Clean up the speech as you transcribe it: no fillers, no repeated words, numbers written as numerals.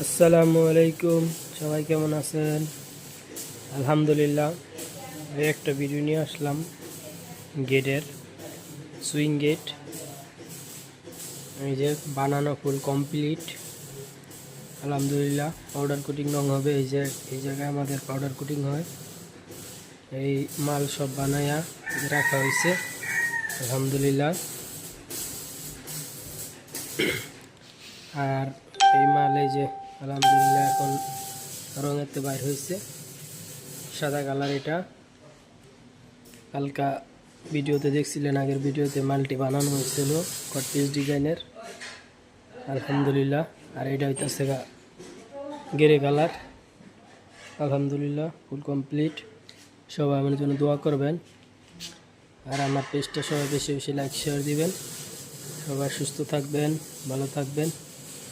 আসসালামু আলাইকুম, সবাই কেমন আছেন? আলহামদুলিল্লাহ। একটা ভিডিও নিয়ে আসলাম গেটের, সুইং গেট। এই যে বানানো ফুল কমপ্লিট আলহামদুলিল্লাহ। পাউডার কোটিং রং হবে। এই জায়গায় আমাদের পাউডার কোটিং হয়। এই মাল সব বানায়া রাখা হয়েছে আলহামদুলিল্লাহ। আর এই মাল এই যে আলহামদুলিল্লাহ এখন রঙেতে বাইর হয়েছে, সাদা কালার। এটা হালকা ভিডিওতে দেখছিলেন, আগের ভিডিওতে মালটি বানানো হয়েছিল কটপিস ডিজাইনের আলহামদুলিল্লাহ। আর এটা হইতেছে গেরে কালার আলহামদুলিল্লাহ, ফুল কমপ্লিট। সবাই আমার জন্য দোয়া করবেন, আর আমার পেজটা সবাই বেশি বেশি লাইক শেয়ার দিবেন। সবাই সুস্থ থাকবেন, ভালো থাকবেন।